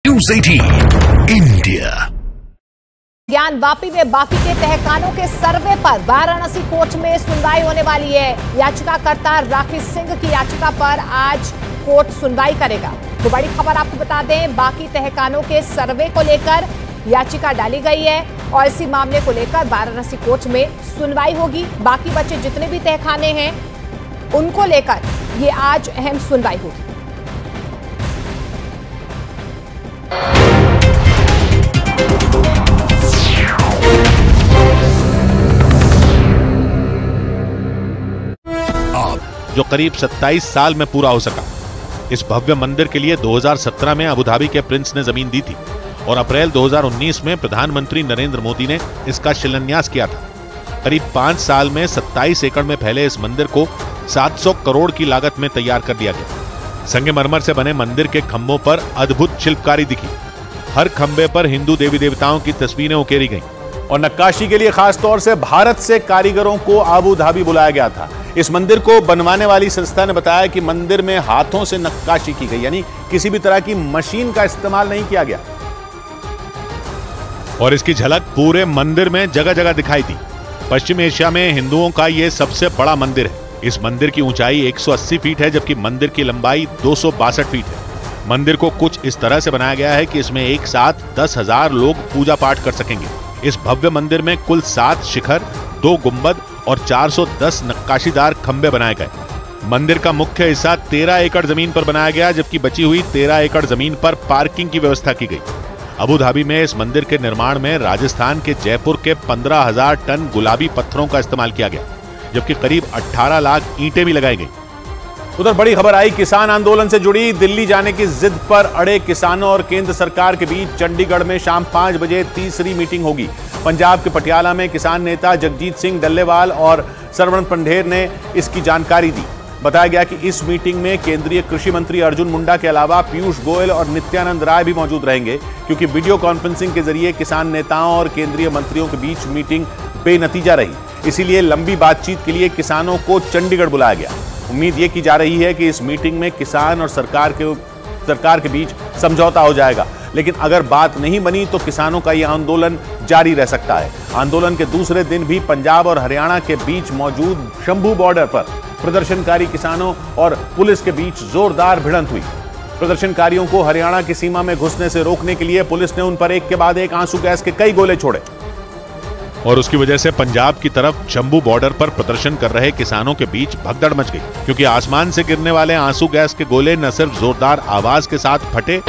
News 18 India. ज्ञान वापी में बाकी के तहखानों के सर्वे पर वाराणसी कोर्ट में सुनवाई होने वाली है। याचिकाकर्ता राकेश सिंह की याचिका पर आज कोर्ट सुनवाई करेगा। तो बड़ी खबर आपको बता दें, बाकी तहखानों के सर्वे को लेकर याचिका डाली गई है और इसी मामले को लेकर वाराणसी कोर्ट में सुनवाई होगी। बाकी बचे जितने भी तहखाने हैं उनको लेकर ये आज अहम सुनवाई होगी। जो करीब 27 साल में पूरा हो सका। इस भव्य मंदिर के लिए 2017 में अबू धाबी के प्रिंस ने जमीन दी थी और अप्रैल 2019 में प्रधानमंत्री नरेंद्र मोदी ने इसका शिलान्यास किया था। करीब 5 साल में 27 एकड़ में फैले इस मंदिर को 700 करोड़ की लागत में तैयार कर दिया गया। संगमरमर से बने मंदिर के खंभों पर अद्भुत शिल्पकारी दिखी। हर खंभे पर हिंदू देवी देवताओं की तस्वीरें उकेरी गईं और नक्काशी के लिए खास तौर से भारत से कारीगरों को अबू धाबी बुलाया गया था। इस मंदिर को बनवाने वाली संस्था ने बताया कि मंदिर में हाथों से नक्काशी की गई, यानी किसी भी तरह की मशीन का इस्तेमाल नहीं किया गया। और इसकी झलक पूरे मंदिर में जगह जगह दिखाई दी। पश्चिम एशिया में हिंदुओं का यह सबसे बड़ा मंदिर है। इस मंदिर की ऊंचाई 180 फीट है, जबकि मंदिर की लंबाई 262 फीट है। मंदिर को कुछ इस तरह से बनाया गया है कि इसमें एक साथ 10,000 लोग पूजा पाठ कर सकेंगे। इस भव्य मंदिर में कुल 7 शिखर, 2 गुंबद और 410 नक्काशीदार खंभे बनाए गए। मंदिर का मुख्य हिस्सा 13 एकड़ जमीन पर बनाया गया, जबकि बची हुई 13 एकड़ जमीन पर पार्किंग की व्यवस्था की गई। अबू धाबी में इस मंदिर के निर्माण में राजस्थान के जयपुर के 15,000 टन गुलाबी पत्थरों का इस्तेमाल किया गया, जबकि करीब 18 लाख ईंटें भी लगाई गई। उधर बड़ी खबर आई किसान आंदोलन से जुड़ी। दिल्ली जाने की जिद पर अड़े किसानों और केंद्र सरकार के बीच चंडीगढ़ में शाम 5 बजे तीसरी मीटिंग होगी। पंजाब के पटियाला में किसान नेता जगजीत सिंह डल्लेवाल और सरवण पंढेर ने इसकी जानकारी दी। बताया गया कि इस मीटिंग में केंद्रीय कृषि मंत्री अर्जुन मुंडा के अलावा पीयूष गोयल और नित्यानंद राय भी मौजूद रहेंगे, क्योंकि वीडियो कॉन्फ्रेंसिंग के जरिए किसान नेताओं और केंद्रीय मंत्रियों के बीच मीटिंग बेनतीजा रही। इसीलिए लंबी बातचीत के लिए किसानों को चंडीगढ़ बुलाया गया। उम्मीद ये की जा रही है कि इस मीटिंग में किसान और सरकार के बीच समझौता हो जाएगा, लेकिन अगर बात नहीं बनी तो किसानों का यह आंदोलन जारी रह सकता है। आंदोलन के दूसरे दिन भी पंजाब और हरियाणा के बीच मौजूद शंभू बॉर्डर पर प्रदर्शनकारी किसानों और पुलिस के बीच जोरदार भिड़ंत हुई। प्रदर्शनकारियों को हरियाणा की सीमा में घुसने से रोकने के लिए पुलिस ने उन पर एक के बाद एक आंसू गैस के कई गोले छोड़े और उसकी वजह से पंजाब की तरफ शंभू बॉर्डर पर प्रदर्शन कर रहे किसानों के बीच भगदड़ मच गई, क्योंकि आसमान से गिरने वाले आंसू गैस के गोले न सिर्फ जोरदार आवाज के साथ फटे,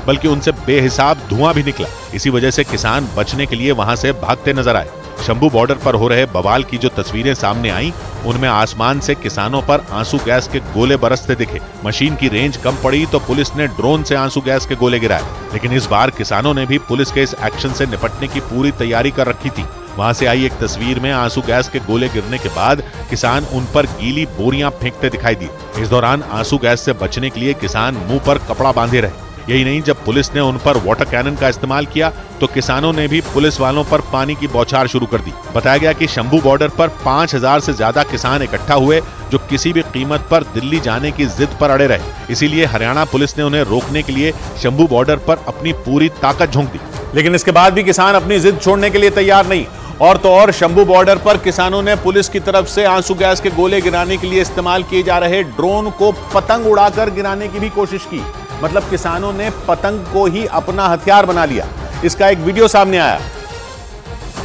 बल्कि उनसे बेहिसाब धुआं भी निकला। इसी वजह से किसान बचने के लिए वहां से भागते नजर आए। शंभू बॉर्डर पर हो रहे बवाल की जो तस्वीरें सामने आई, उनमें आसमान से किसानों पर आंसू गैस के गोले बरसते दिखे। मशीन की रेंज कम पड़ी तो पुलिस ने ड्रोन से आंसू गैस के गोले गिराए, लेकिन इस बार किसानों ने भी पुलिस के इस एक्शन से निपटने की पूरी तैयारी कर रखी थी। वहां से आई एक तस्वीर में आंसू गैस के गोले गिरने के बाद किसान उन पर गीली बोरियां फेंकते दिखाई दिए। इस दौरान आंसू गैस से बचने के लिए किसान मुंह पर कपड़ा बांधे रहे। यही नहीं, जब पुलिस ने उन पर वाटर कैनन का इस्तेमाल किया तो किसानों ने भी पुलिस वालों पर पानी की बौछार शुरू कर दी। बताया गया कि शंभू बॉर्डर पर 5,000 से ज्यादा किसान इकट्ठा हुए, जो किसी भी कीमत पर दिल्ली जाने की जिद पर अड़े रहे। इसीलिए हरियाणा पुलिस ने उन्हें रोकने के लिए शंभू बॉर्डर पर अपनी पूरी ताकत झोंक दी। लेकिन इसके बाद भी किसान अपनी जिद छोड़ने के लिए तैयार नहीं। और तो और शंभू बॉर्डर पर किसानों ने पुलिस की तरफ से आंसू गैस के गोले गिराने के लिए इस्तेमाल किए जा रहे ड्रोन को पतंग उड़ाकर गिराने की भी कोशिश की। मतलब किसानों ने पतंग को ही अपना हथियार बना लिया। इसका एक वीडियो सामने आया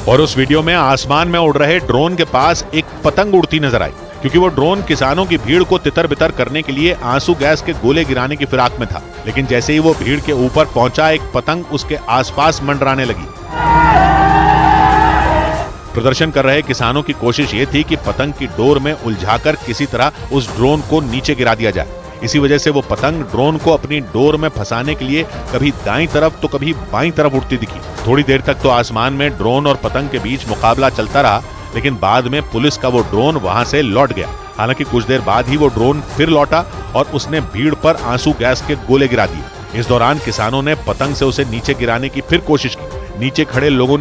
और उस वीडियो में आसमान में उड़ रहे ड्रोन के पास एक पतंग उड़ती नजर आई, क्योंकि वो ड्रोन किसानों की भीड़ को तितर बितर करने के लिए आंसू गैस के गोले गिराने की फिराक में था। लेकिन जैसे ही वो भीड़ के ऊपर पहुंचा, एक पतंग उसके आसपास मंडराने लगी। प्रदर्शन कर रहे किसानों की कोशिश ये थी कि पतंग की डोर में उलझाकर किसी तरह उस ड्रोन को नीचे गिरा दिया जाए। इसी वजह से वो पतंग ड्रोन को अपनी डोर में फंसाने के लिए कभी दाईं तरफ तो कभी बाईं तरफ उड़ती दिखी। थोड़ी देर तक तो आसमान में ड्रोन और पतंग के बीच मुकाबला चलता रहा, लेकिन बाद में पुलिस का वो ड्रोन वहां से लौट गया। हालांकि कुछ देर बाद ही वो ड्रोन फिर लौटा और उसने भीड़ पर आंसू गैस के गोले गिरा दिए। इस दौरान किसानों ने पतंग से उसे नीचे गिराने की फिर कोशिश की। नीचे खड़े लोगों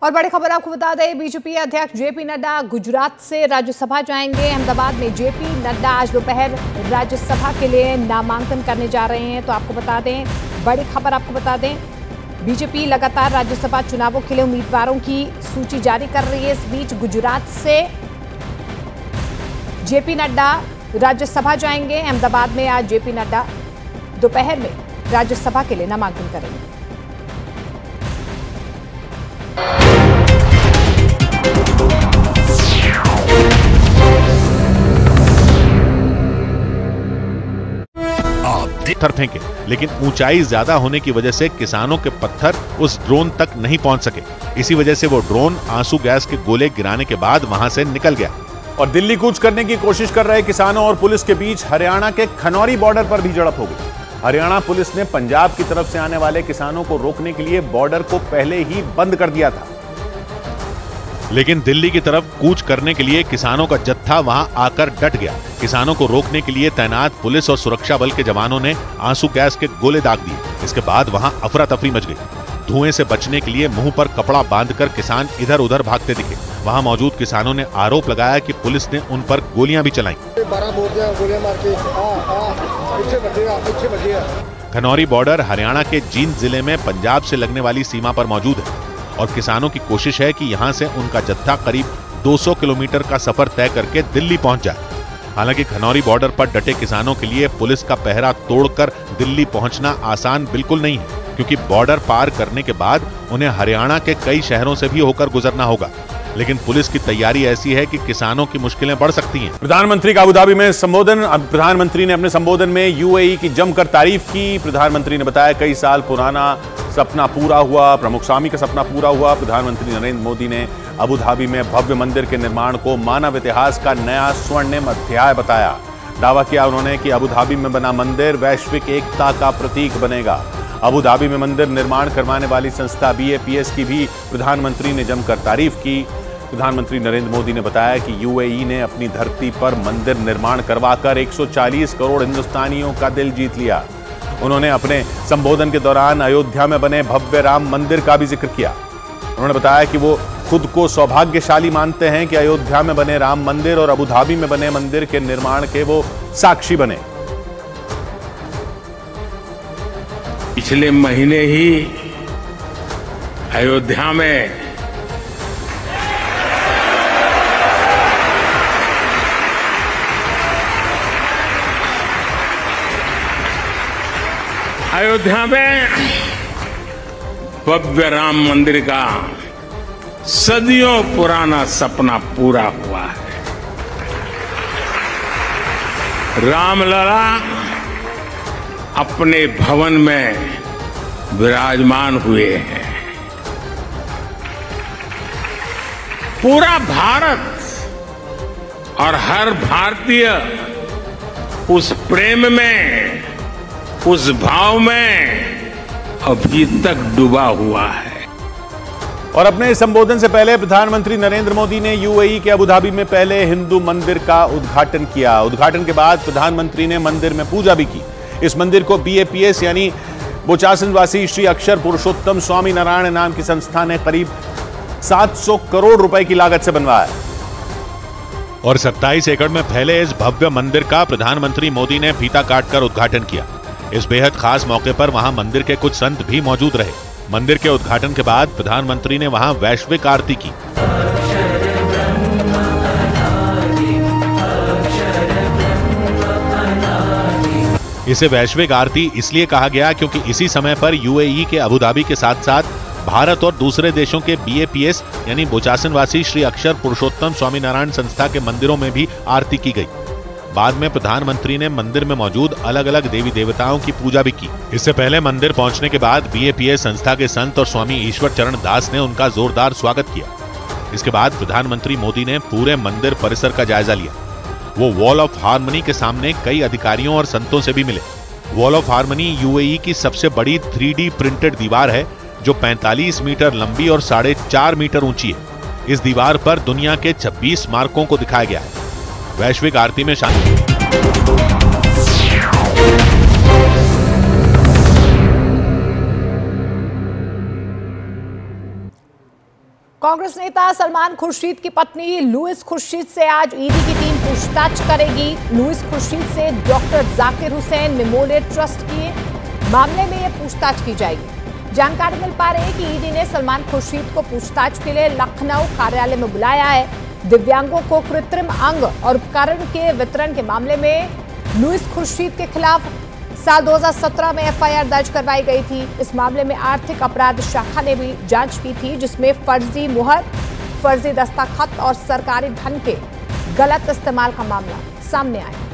और बड़ी खबर आपको बता दें, बीजेपी अध्यक्ष जेपी नड्डा गुजरात से राज्यसभा जाएंगे। अहमदाबाद में जेपी नड्डा आज दोपहर राज्यसभा के लिए नामांकन करने जा रहे हैं। तो आपको बता दें, बड़ी खबर आपको बता दें, बीजेपी लगातार राज्यसभा चुनावों के लिए उम्मीदवारों की सूची जारी कर रही है। इस बीच गुजरात से जेपी नड्डा राज्यसभा जाएंगे। अहमदाबाद में आज जेपी नड्डा दोपहर में राज्यसभा के लिए नामांकन करेंगे। पत्थर फेंके, लेकिन ऊंचाई ज्यादा होने की वजह से किसानों के पत्थर उस ड्रोन तक नहीं पहुंच सके। इसी वजह से वो ड्रोन आंसू गैस के गोले गिराने के बाद वहां से निकल गया। और दिल्ली कूच करने की कोशिश कर रहे किसानों और पुलिस के बीच हरियाणा के खनौरी बॉर्डर पर भी झड़प हो गई। हरियाणा पुलिस ने पंजाब की तरफ से आने वाले किसानों को रोकने के लिए बॉर्डर को पहले ही बंद कर दिया था, लेकिन दिल्ली की तरफ कूच करने के लिए किसानों का जत्था वहां आकर डट गया। किसानों को रोकने के लिए तैनात पुलिस और सुरक्षा बल के जवानों ने आंसू गैस के गोले दाग दिए। इसके बाद वहां अफरा तफरी मच गई। धुएं से बचने के लिए मुंह पर कपड़ा बांधकर किसान इधर उधर भागते दिखे। वहां मौजूद किसानों ने आरोप लगाया कि पुलिस ने उन पर गोलियां भी चलाईं। खनौरी बॉर्डर हरियाणा के जींद जिले में पंजाब से लगने वाली सीमा पर मौजूद है और किसानों की कोशिश है कि यहां से उनका जत्था करीब 200 किलोमीटर का सफर तय करके दिल्ली पहुंच जाए। हालांकि खनौरी बॉर्डर पर डटे किसानों के लिए पुलिस का पहरा तोड़कर दिल्ली पहुंचना आसान बिल्कुल नहीं है, क्योंकि बॉर्डर पार करने के बाद उन्हें हरियाणा के कई शहरों से भी होकर गुजरना होगा। लेकिन पुलिस की तैयारी ऐसी है कि किसानों की मुश्किलें बढ़ सकती हैं। प्रधानमंत्री का अबुधाबी में संबोधन। प्रधानमंत्री ने अपने संबोधन में यूएई की जमकर तारीफ की। प्रधानमंत्री ने बताया कई साल पुराना सपना पूरा हुआ, प्रमुख स्वामी का सपना पूरा हुआ। प्रधानमंत्री नरेंद्र मोदी ने अबुधाबी में भव्य मंदिर के निर्माण को मानव इतिहास का नया स्वर्णिम अध्याय बताया। दावा किया उन्होंने कि अबुधाबी में बना मंदिर वैश्विक एकता का प्रतीक बनेगा। अबुधाबी में मंदिर निर्माण करवाने वाली संस्था BAPS की भी प्रधानमंत्री ने जमकर तारीफ की। प्रधानमंत्री नरेंद्र मोदी ने बताया कि यूएई ने अपनी धरती पर मंदिर निर्माण करवाकर 140 करोड़ हिंदुस्तानियों का दिल जीत लिया। उन्होंने अपने संबोधन के दौरान अयोध्या में बने भव्य राम मंदिर का भी जिक्र किया। उन्होंने बताया कि वो खुद को सौभाग्यशाली मानते हैं कि अयोध्या में बने राम मंदिर और अबुधाबी में बने मंदिर के निर्माण के वो साक्षी बने। पिछले महीने ही अयोध्या में भव्य राम मंदिर का सदियों पुराना सपना पूरा हुआ है। रामलला अपने भवन में विराजमान हुए हैं। पूरा भारत और हर भारतीय उस प्रेम में, उस भाव में अभी तक डूबा हुआ है। और अपने संबोधन से पहले प्रधानमंत्री नरेंद्र मोदी ने यूएई के अबुधाबी में पहले हिंदू मंदिर का उद्घाटन किया। उद्घाटन के बाद प्रधानमंत्री ने मंदिर में पूजा भी की। इस मंदिर को BAPS यानी बोचासनवासी श्री अक्षर पुरुषोत्तम स्वामी नारायण नाम की संस्था ने करीब 700 करोड़ रुपए की लागत से बनवाया। और 27 एकड़ में फैले इस भव्य मंदिर का प्रधानमंत्री मोदी ने फीता काटकर उद्घाटन किया। इस बेहद खास मौके पर वहां मंदिर के कुछ संत भी मौजूद रहे। मंदिर के उद्घाटन के बाद प्रधानमंत्री ने वहां वैश्विक आरती की। इसे वैश्विक आरती इसलिए कहा गया क्योंकि इसी समय पर यूएई के अबुधाबी के साथ साथ भारत और दूसरे देशों के BAPS यानी बोचासनवासी श्री अक्षर पुरुषोत्तम स्वामीनारायण संस्था के मंदिरों में भी आरती की गई। बाद में प्रधानमंत्री ने मंदिर में मौजूद अलग अलग देवी देवताओं की पूजा भी की। इससे पहले मंदिर पहुंचने के बाद BAPS संस्था के संत और स्वामी ईश्वर चरण दास ने उनका जोरदार स्वागत किया। इसके बाद प्रधानमंत्री मोदी ने पूरे मंदिर परिसर का जायजा लिया। वो वॉल ऑफ हार्मनी के सामने कई अधिकारियों और संतों से भी मिले। वॉल ऑफ हार्मनी यूएई की सबसे बड़ी 3D प्रिंटेड दीवार है जो 45 मीटर लंबी और 4.5 मीटर ऊंची है। इस दीवार पर दुनिया के 26 स्मारकों को दिखाया गया है। वैश्विक आरती में शामिल कांग्रेस नेता सलमान खुर्शीद की पत्नी लुइस खुर्शीद से आज ईडी की टीम पूछताछ करेगी। लुइस खुर्शीद से doctor Zakir Hussain memorial trust के मामले में यह पूछताछ की जाएगी। जानकारी मिल पा रही है कि ईडी ने सलमान खुर्शीद को पूछताछ के लिए लखनऊ कार्यालय में बुलाया है। दिव्यांगों को कृत्रिम अंग और उपकरण के वितरण के मामले में लुइस खुर्शीद के खिलाफ साल 2017 में एफआईआर दर्ज करवाई गई थी। इस मामले में आर्थिक अपराध शाखा ने भी जांच की थी, जिसमें फर्जी मुहर, फर्जी दस्तखत और सरकारी धन के गलत इस्तेमाल का मामला सामने आया।